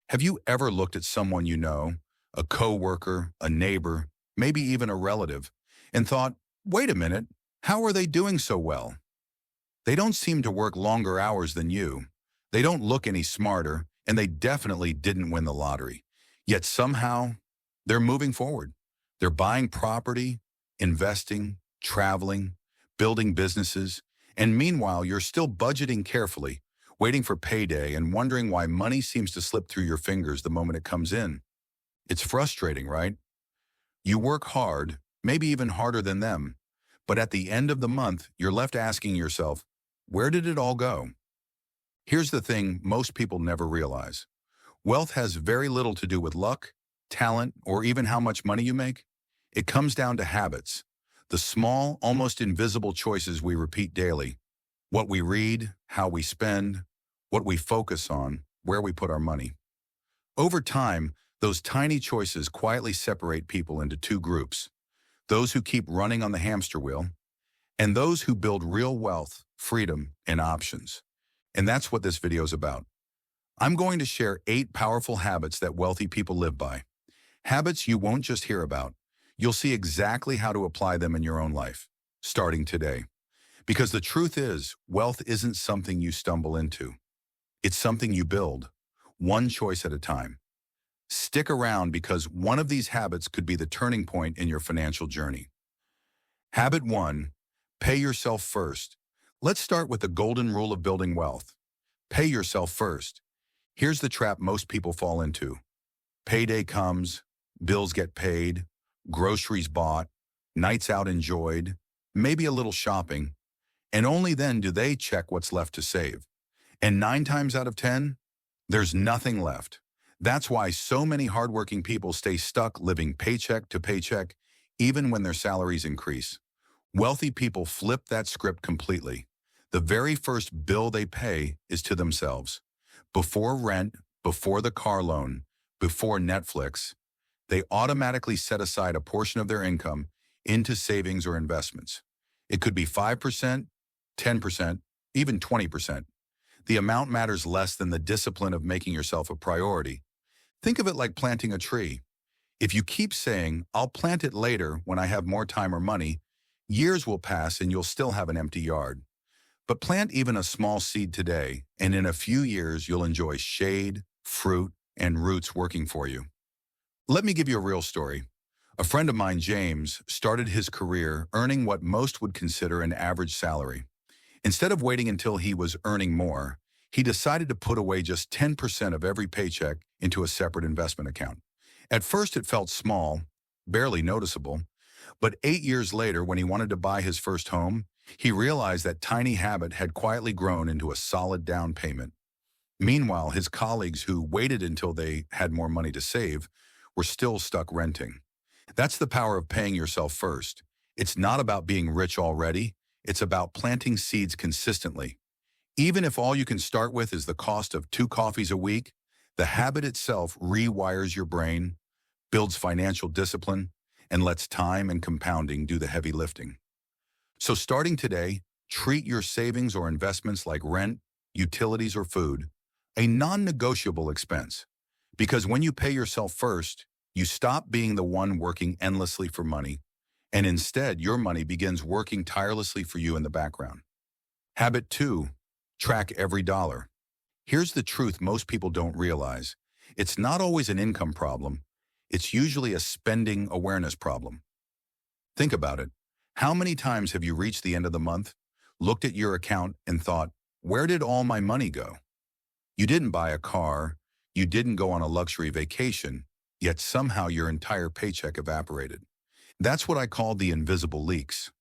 Have you ever looked at someone you know, a coworker, a neighbor, maybe even a relative, and thought, wait a minute, how are they doing so well? They don't seem to work longer hours than you. They don't look any smarter, and they definitely didn't win the lottery. Yet somehow, they're moving forward. They're buying property, investing, traveling, building businesses, and meanwhile, you're still budgeting carefully, waiting for payday and wondering why money seems to slip through your fingers the moment it comes in. It's frustrating, right? You work hard, maybe even harder than them, but at the end of the month, you're left asking yourself, where did it all go? Here's the thing most people never realize. Wealth has very little to do with luck, talent, or even how much money you make. It comes down to habits, the small, almost invisible choices we repeat daily. What we read, how we spend, what we focus on, where we put our money. Over time, those tiny choices quietly separate people into two groups: those who keep running on the hamster wheel, and those who build real wealth, freedom, and options. And that's what this video is about. I'm going to share 8 powerful habits that wealthy people live by. Habits you won't just hear about. You'll see exactly how to apply them in your own life, starting today. Because the truth is, wealth isn't something you stumble into. It's something you build, one choice at a time. Stick around because one of these habits could be the turning point in your financial journey. Habit 1, pay yourself first. Let's start with the golden rule of building wealth. Pay yourself first. Here's the trap most people fall into. Payday comes, bills get paid, groceries bought, nights out enjoyed, maybe a little shopping, and only then do they check what's left to save. And 9 times out of 10, there's nothing left. That's why so many hardworking people stay stuck living paycheck to paycheck, even when their salaries increase. Wealthy people flip that script completely. The very first bill they pay is to themselves. Before rent, before the car loan, before Netflix, they automatically set aside a portion of their income into savings or investments. It could be 5%, 10%, even 20%. The amount matters less than the discipline of making yourself a priority. Think of it like planting a tree. If you keep saying, I'll plant it later when I have more time or money, years will pass and you'll still have an empty yard. But plant even a small seed today, and in a few years you'll enjoy shade, fruit, and roots working for you. Let me give you a real story. A friend of mine, James, started his career earning what most would consider an average salary. Instead of waiting until he was earning more, he decided to put away just 10% of every paycheck into a separate investment account. At first it felt small, barely noticeable, but 8 years later, when he wanted to buy his first home, he realized that tiny habit had quietly grown into a solid down payment. Meanwhile, his colleagues who waited until they had more money to save were still stuck renting. That's the power of paying yourself first. It's not about being rich already. It's about planting seeds consistently. Even if all you can start with is the cost of 2 coffees a week, the habit itself rewires your brain, builds financial discipline, and lets time and compounding do the heavy lifting. So starting today, treat your savings or investments like rent, utilities, or food, a non-negotiable expense. Because when you pay yourself first, you stop being the one working endlessly for money, and instead your money begins working tirelessly for you in the background. Habit 2, track every dollar. Here's the truth most people don't realize. It's not always an income problem. It's usually a spending awareness problem. Think about it. How many times have you reached the end of the month, looked at your account, and thought, where did all my money go? You didn't buy a car, you didn't go on a luxury vacation, yet somehow your entire paycheck evaporated. That's what I call the invisible leaks.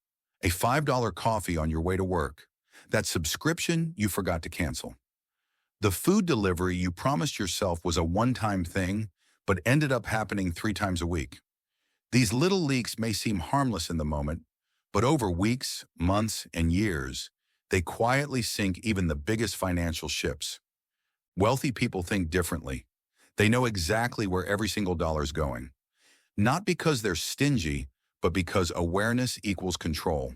A $5 coffee on your way to work, that subscription you forgot to cancel. The food delivery you promised yourself was a one-time thing, but ended up happening 3 times a week. These little leaks may seem harmless in the moment, but over weeks, months, and years, they quietly sink even the biggest financial ships. Wealthy people think differently. They know exactly where every single dollar is going. Not because they're stingy, but because awareness equals control.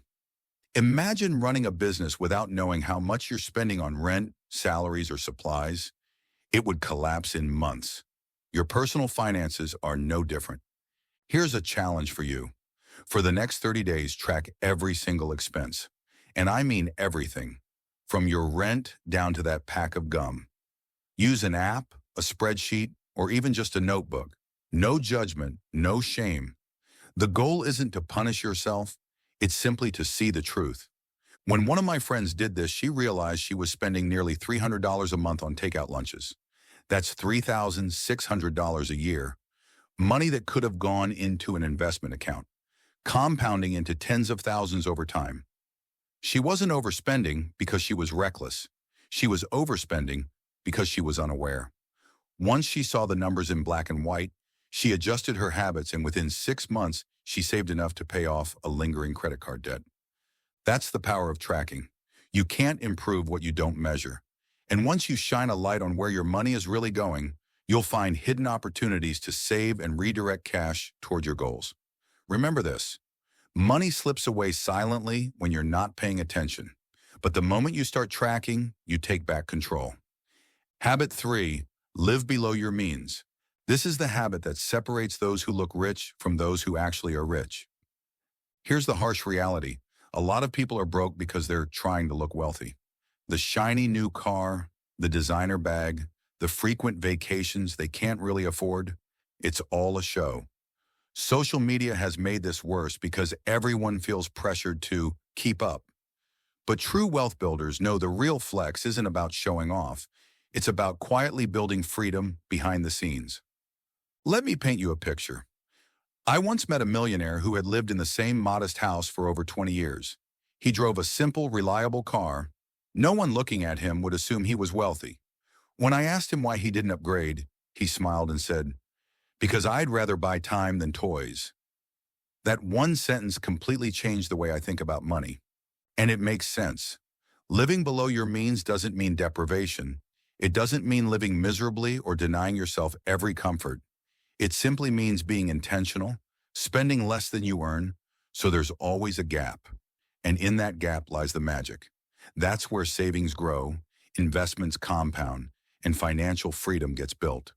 Imagine running a business without knowing how much you're spending on rent, salaries, or supplies. It would collapse in months. Your personal finances are no different. Here's a challenge for you. For the next 30 days, track every single expense. And I mean everything, from your rent down to that pack of gum. Use an app, a spreadsheet, or even just a notebook. No judgment, no shame. The goal isn't to punish yourself, it's simply to see the truth. When one of my friends did this, she realized she was spending nearly $300 a month on takeout lunches. That's $3,600 a year, money that could have gone into an investment account, compounding into tens of thousands over time. She wasn't overspending because she was reckless. She was overspending because she was unaware. Once she saw the numbers in black and white, she adjusted her habits, and within 6 months, she saved enough to pay off a lingering credit card debt. That's the power of tracking. You can't improve what you don't measure. And once you shine a light on where your money is really going, you'll find hidden opportunities to save and redirect cash toward your goals. Remember this, money slips away silently when you're not paying attention. But the moment you start tracking, you take back control. Habit 3, live below your means. This is the habit that separates those who look rich from those who actually are rich. Here's the harsh reality. A lot of people are broke because they're trying to look wealthy. The shiny new car, the designer bag, the frequent vacations they can't really afford, it's all a show. Social media has made this worse because everyone feels pressured to keep up. But true wealth builders know the real flex isn't about showing off. It's about quietly building freedom behind the scenes. Let me paint you a picture. I once met a millionaire who had lived in the same modest house for over 20 years. He drove a simple, reliable car. No one looking at him would assume he was wealthy. When I asked him why he didn't upgrade, he smiled and said, "Because I'd rather buy time than toys." That one sentence completely changed the way I think about money. And it makes sense. Living below your means doesn't mean deprivation. It doesn't mean living miserably or denying yourself every comfort. It simply means being intentional, spending less than you earn, so there's always a gap. And in that gap lies the magic. That's where savings grow, investments compound, and financial freedom gets built.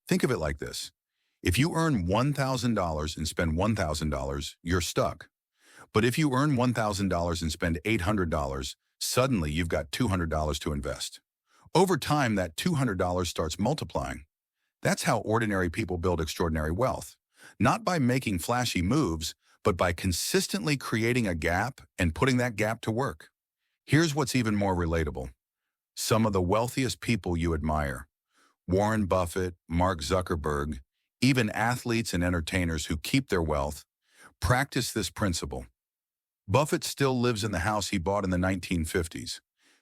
Think of it like this. If you earn $1,000 and spend $1,000, you're stuck. But if you earn $1,000 and spend $800, suddenly you've got $200 to invest. Over time, that $200 starts multiplying. That's how ordinary people build extraordinary wealth. Not by making flashy moves, but by consistently creating a gap and putting that gap to work. Here's what's even more relatable. Some of the wealthiest people you admire, Warren Buffett, Mark Zuckerberg, even athletes and entertainers who keep their wealth, practice this principle. Buffett still lives in the house he bought in the 1950s.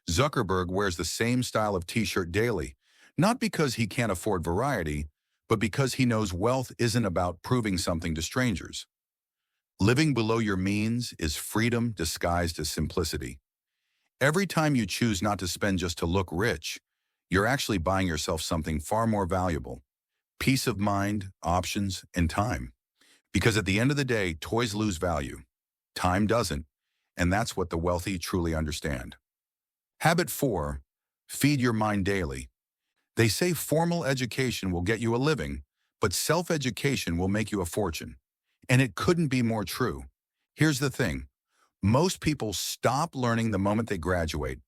Zuckerberg wears the same style of t-shirt daily, not because he can't afford variety, but because he knows wealth isn't about proving something to strangers. Living below your means is freedom disguised as simplicity. Every time you choose not to spend just to look rich, you're actually buying yourself something far more valuable: peace of mind, options, and time. Because at the end of the day, toys lose value. Time doesn't, and that's what the wealthy truly understand. Habit 4, feed your mind daily. They say formal education will get you a living, but self-education will make you a fortune. And it couldn't be more true. Here's the thing. Most people stop learning the moment they graduate.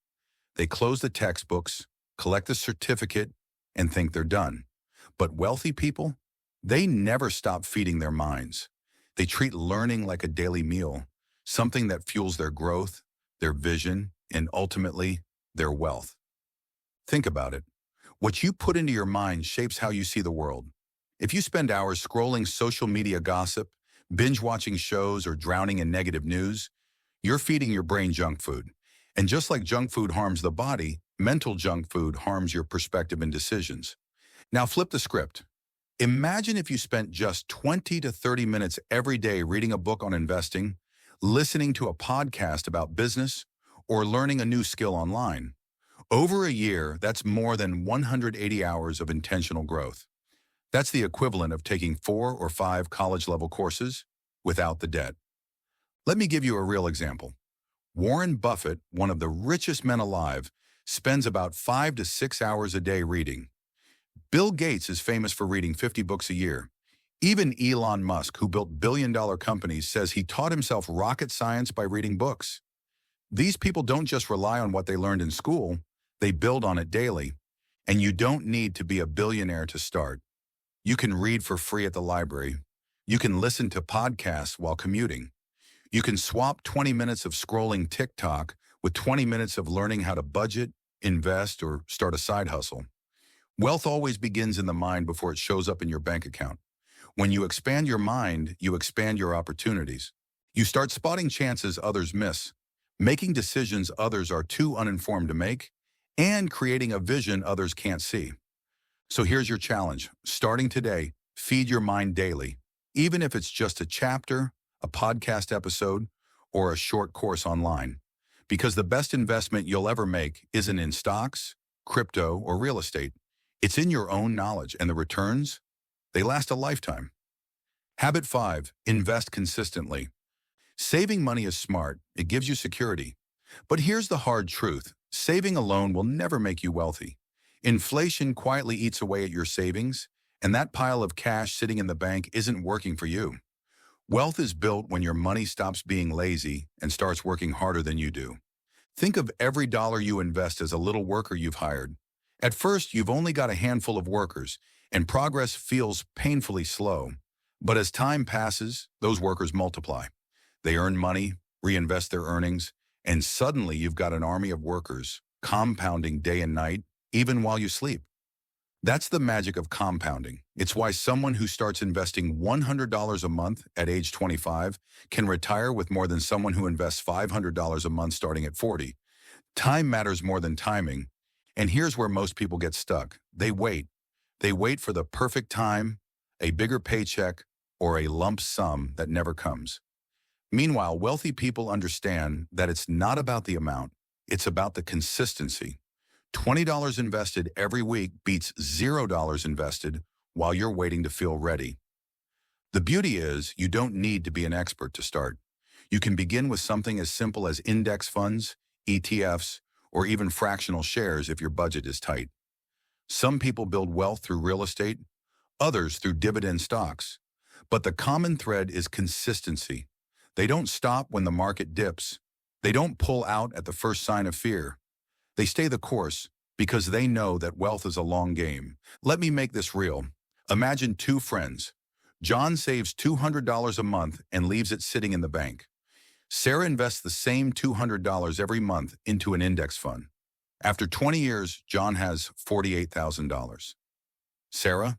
They close the textbooks, collect the certificate, and think they're done. But wealthy people, they never stop feeding their minds. They treat learning like a daily meal, something that fuels their growth, their vision, and ultimately, their wealth. Think about it. What you put into your mind shapes how you see the world. If you spend hours scrolling social media gossip, binge-watching shows, or drowning in negative news, you're feeding your brain junk food. And just like junk food harms the body, mental junk food harms your perspective and decisions. Now flip the script. Imagine if you spent just 20 to 30 minutes every day reading a book on investing, listening to a podcast about business, or learning a new skill online. Over a year, that's more than 180 hours of intentional growth. That's the equivalent of taking 4 or 5 college-level courses without the debt. Let me give you a real example. Warren Buffett, one of the richest men alive, spends about 5 to 6 hours a day reading. Bill Gates is famous for reading 50 books a year. Even Elon Musk, who built billion-dollar companies, says he taught himself rocket science by reading books. These people don't just rely on what they learned in school, they build on it daily. And you don't need to be a billionaire to start. You can read for free at the library. You can listen to podcasts while commuting. You can swap 20 minutes of scrolling TikTok with 20 minutes of learning how to budget, invest, or start a side hustle. Wealth always begins in the mind before it shows up in your bank account. When you expand your mind, you expand your opportunities. You start spotting chances others miss, making decisions others are too uninformed to make, and creating a vision others can't see. So here's your challenge. Starting today, feed your mind daily, even if it's just a chapter, a podcast episode, or a short course online. Because the best investment you'll ever make isn't in stocks, crypto, or real estate. It's in your own knowledge, and the returns, they last a lifetime. Habit 5, invest consistently. Saving money is smart. It gives you security. But here's the hard truth. Saving alone will never make you wealthy. Inflation quietly eats away at your savings, and that pile of cash sitting in the bank isn't working for you. Wealth is built when your money stops being lazy and starts working harder than you do. Think of every dollar you invest as a little worker you've hired. At first, you've only got a handful of workers, and progress feels painfully slow. But as time passes, those workers multiply. They earn money, reinvest their earnings, and suddenly you've got an army of workers, compounding day and night, even while you sleep. That's the magic of compounding. It's why someone who starts investing $100 a month at age 25 can retire with more than someone who invests $500 a month starting at 40. Time matters more than timing, and here's where most people get stuck. They wait. They wait for the perfect time, a bigger paycheck, or a lump sum that never comes. Meanwhile, wealthy people understand that it's not about the amount, it's about the consistency. $20 invested every week beats $0 invested while you're waiting to feel ready. The beauty is, you don't need to be an expert to start. You can begin with something as simple as index funds, ETFs, or even fractional shares if your budget is tight. Some people build wealth through real estate, others through dividend stocks. But the common thread is consistency. They don't stop when the market dips. They don't pull out at the first sign of fear. They stay the course because they know that wealth is a long game. Let me make this real. Imagine two friends. John saves $200 a month and leaves it sitting in the bank. Sarah invests the same $200 every month into an index fund. After 20 years, John has $48,000. Sarah,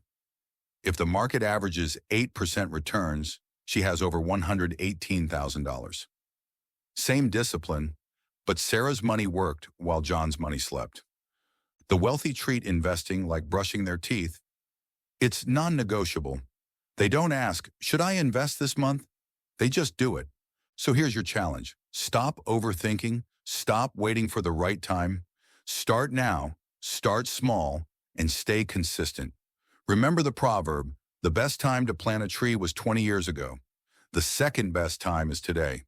if the market averages 8% returns, she has over $118,000. Same discipline, but Sarah's money worked while John's money slept. The wealthy treat investing like brushing their teeth. It's non-negotiable. They don't ask, should I invest this month? They just do it. So here's your challenge. Stop overthinking. Stop waiting for the right time. Start now, start small, and stay consistent. Remember the proverb, the best time to plant a tree was 20 years ago. The second best time is today.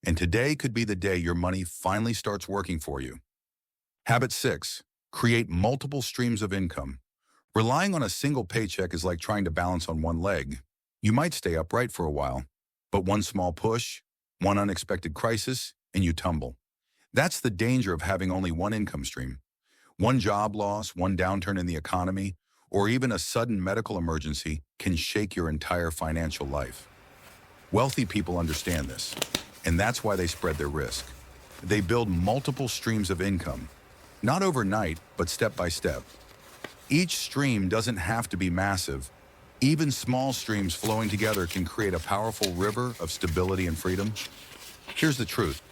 And today could be the day your money finally starts working for you. Habit 6, create multiple streams of income. Relying on a single paycheck is like trying to balance on one leg. You might stay upright for a while, but one small push, one unexpected crisis, and you tumble. That's the danger of having only one income stream. One job loss, one downturn in the economy, or even a sudden medical emergency can shake your entire financial life. Wealthy people understand this, and that's why they spread their risk. They build multiple streams of income, not overnight, but step by step. Each stream doesn't have to be massive. Even small streams flowing together can create a powerful river of stability and freedom. Here's the truth.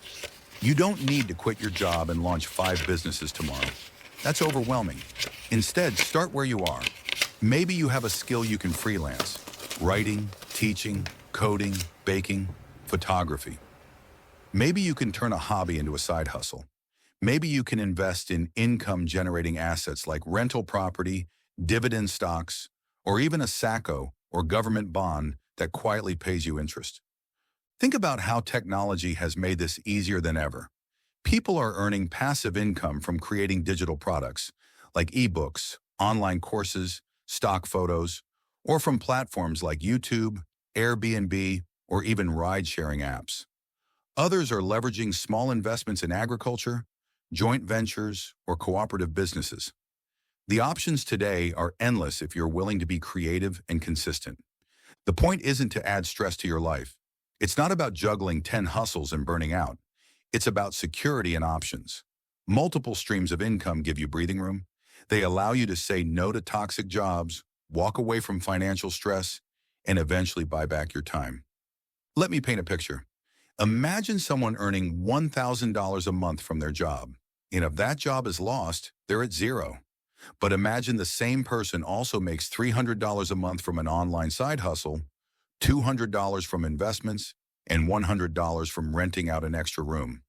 You don't need to quit your job and launch 5 businesses tomorrow. That's overwhelming. Instead, start where you are. Maybe you have a skill you can freelance. Writing, teaching, coding, baking, photography. Maybe you can turn a hobby into a side hustle. Maybe you can invest in income-generating assets like rental property, dividend stocks, or even a SACO or government bond that quietly pays you interest. Think about how technology has made this easier than ever. People are earning passive income from creating digital products like ebooks, online courses, stock photos, or from platforms like YouTube, Airbnb, or even ride-sharing apps. Others are leveraging small investments in agriculture, joint ventures, or cooperative businesses. The options today are endless if you're willing to be creative and consistent. The point isn't to add stress to your life. It's not about juggling 10 hustles and burning out. It's about security and options. Multiple streams of income give you breathing room. They allow you to say no to toxic jobs, walk away from financial stress, and eventually buy back your time. Let me paint a picture. Imagine someone earning $1,000 a month from their job. And if that job is lost, they're at zero. But imagine the same person also makes $300 a month from an online side hustle, $200 from investments, and $100 from renting out an extra room.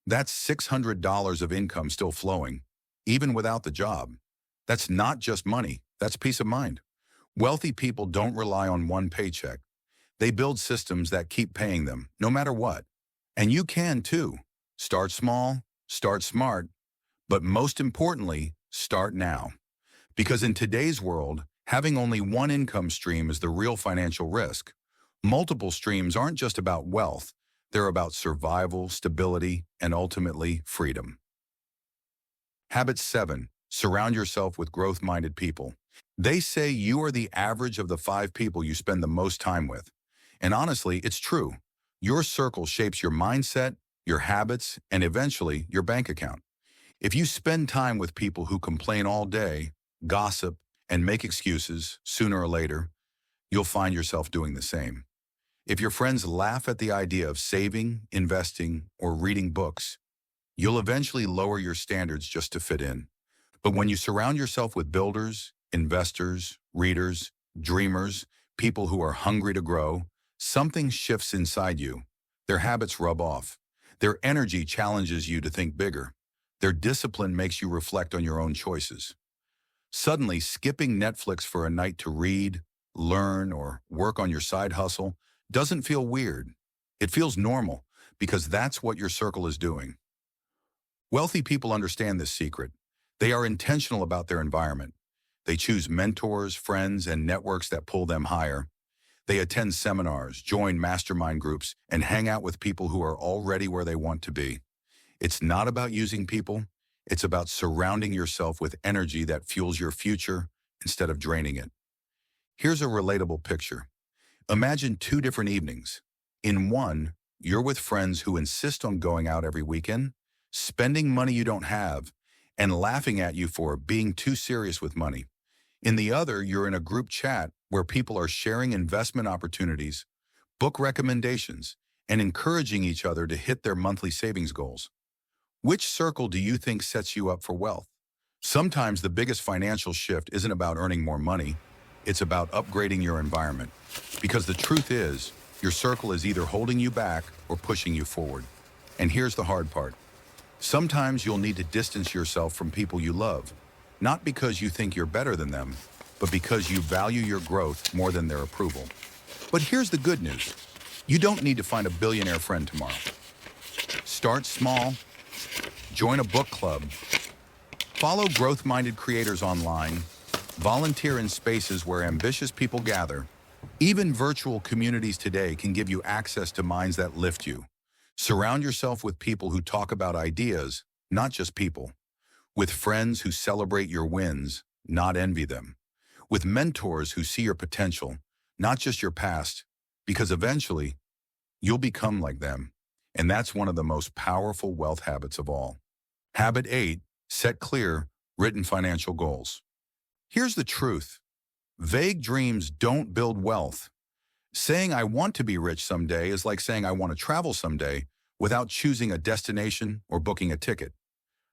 That's $600 of income still flowing, even without the job. That's not just money, that's peace of mind. Wealthy people don't rely on one paycheck. They build systems that keep paying them, no matter what. And you can too. Start small, start smart, but most importantly, start now. Because in today's world, having only one income stream is the real financial risk. Multiple streams aren't just about wealth, they're about survival, stability, and ultimately freedom. Habit 7. Surround yourself with growth-minded people. They say you are the average of the 5 people you spend the most time with. And honestly, it's true. Your circle shapes your mindset, your habits, and eventually your bank account. If you spend time with people who complain all day, gossip, and make excuses, sooner or later, you'll find yourself doing the same. If your friends laugh at the idea of saving, investing, or reading books, you'll eventually lower your standards just to fit in. But when you surround yourself with builders, investors, readers, dreamers, people who are hungry to grow, something shifts inside you. Their habits rub off. Their energy challenges you to think bigger. Their discipline makes you reflect on your own choices. Suddenly, skipping Netflix for a night to read, learn, or work on your side hustle doesn't feel weird. It feels normal because that's what your circle is doing. Wealthy people understand this secret. They are intentional about their environment. They choose mentors, friends, and networks that pull them higher. They attend seminars, join mastermind groups, and hang out with people who are already where they want to be. It's not about using people. It's about surrounding yourself with energy that fuels your future instead of draining it. Here's a relatable picture. Imagine 2 different evenings. In one, you're with friends who insist on going out every weekend, spending money you don't have, and laughing at you for being too serious with money. In the other, you're in a group chat where people are sharing investment opportunities, book recommendations, and encouraging each other to hit their monthly savings goals. Which circle do you think sets you up for wealth? Sometimes the biggest financial shift isn't about earning more money, it's about upgrading your environment. Because the truth is, your circle is either holding you back or pushing you forward. And here's the hard part. Sometimes you'll need to distance yourself from people you love, not because you think you're better than them, but because you value your growth more than their approval. But here's the good news. You don't need to find a billionaire friend tomorrow. Start small, join a book club, follow growth-minded creators online, volunteer in spaces where ambitious people gather. Even virtual communities today can give you access to minds that lift you. Surround yourself with people who talk about ideas, not just people. With friends who celebrate your wins, not envy them. With mentors who see your potential, not just your past, because eventually, you'll become like them. And that's one of the most powerful wealth habits of all. Habit 8, set clear, written financial goals. Here's the truth. Vague dreams don't build wealth. Saying I want to be rich someday is like saying I want to travel someday without choosing a destination or booking a ticket.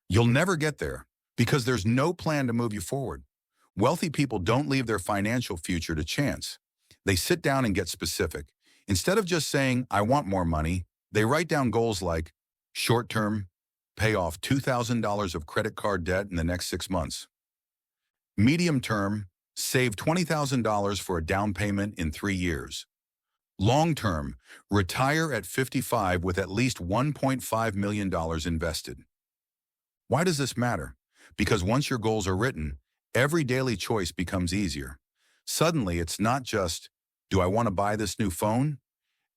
You'll never get there because there's no plan to move you forward. Wealthy people don't leave their financial future to chance. They sit down and get specific. Instead of just saying, I want more money, they write down goals like short-term, pay off $2,000 of credit card debt in the next 6 months. Medium-term, save $20,000 for a down payment in 3 years. Long-term, retire at 55 with at least $1.5 million invested. Why does this matter? Because once your goals are written, Every daily choice becomes easier. Suddenly, it's not just, do I want to buy this new phone?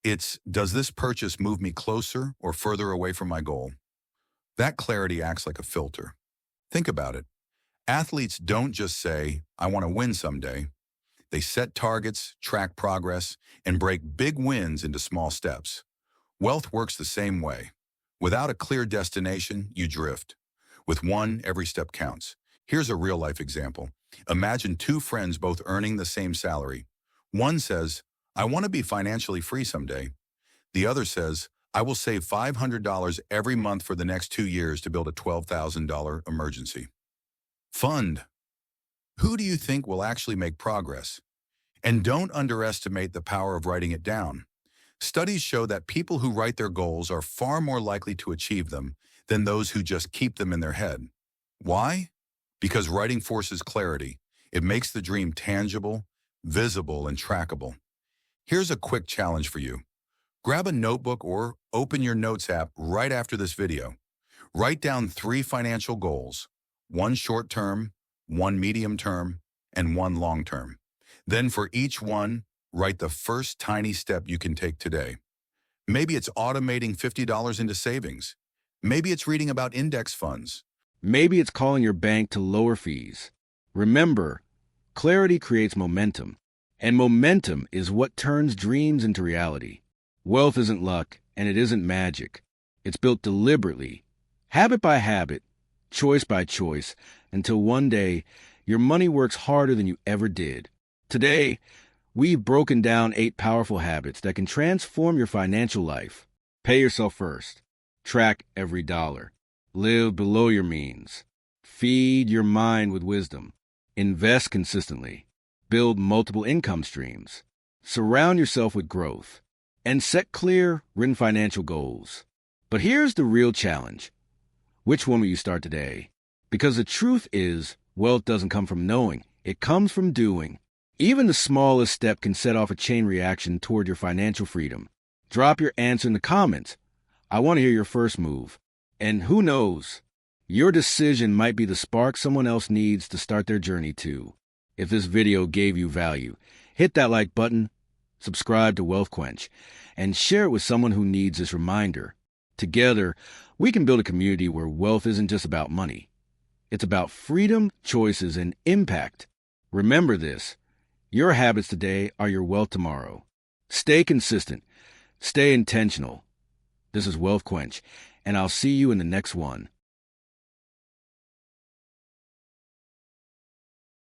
It's, does this purchase move me closer or further away from my goal? That clarity acts like a filter. Think about it. Athletes don't just say, I want to win someday. They set targets, track progress, and break big wins into small steps. Wealth works the same way. Without a clear destination, you drift. With one, every step counts. Here's a real-life example. Imagine two friends both earning the same salary. One says, I want to be financially free someday. The other says, I will save $500 every month for the next 2 years to build a $12,000 emergency fund. Who do you think will actually make progress? And don't underestimate the power of writing it down. Studies show that people who write their goals are far more likely to achieve them than those who just keep them in their head. Why? Because writing forces clarity. It makes the dream tangible, visible, and trackable. Here's a quick challenge for you. Grab a notebook or open your notes app right after this video. Write down 3 financial goals, 1 short-term, 1 medium-term, and 1 long-term. Then for each one, write the first tiny step you can take today. Maybe it's automating $50 into savings. Maybe it's reading about index funds. Maybe it's calling your bank to lower fees. Remember, clarity creates momentum, and momentum is what turns dreams into reality. Wealth isn't luck, and it isn't magic. It's built deliberately, habit by habit, choice by choice, until one day your money works harder than you ever did. Today, we've broken down 8 powerful habits that can transform your financial life. Pay yourself first. Track every dollar. Live below your means. Feed your mind with wisdom. Invest consistently. Build multiple income streams. Surround yourself with growth. And set clear, written financial goals. But here's the real challenge. Which one will you start today? Because the truth is, wealth doesn't come from knowing. It comes from doing. Even the smallest step can set off a chain reaction toward your financial freedom. Drop your answer in the comments. I want to hear your first move. And who knows, your decision might be the spark someone else needs to start their journey too. If this video gave you value, hit that like button, subscribe to Wealth Quench, and share it with someone who needs this reminder. Together, we can build a community where wealth isn't just about money. It's about freedom, choices, and impact. Remember this. Your habits today are your wealth tomorrow. Stay consistent. Stay intentional. This is Wealth Quench, and I'll see you in the next one.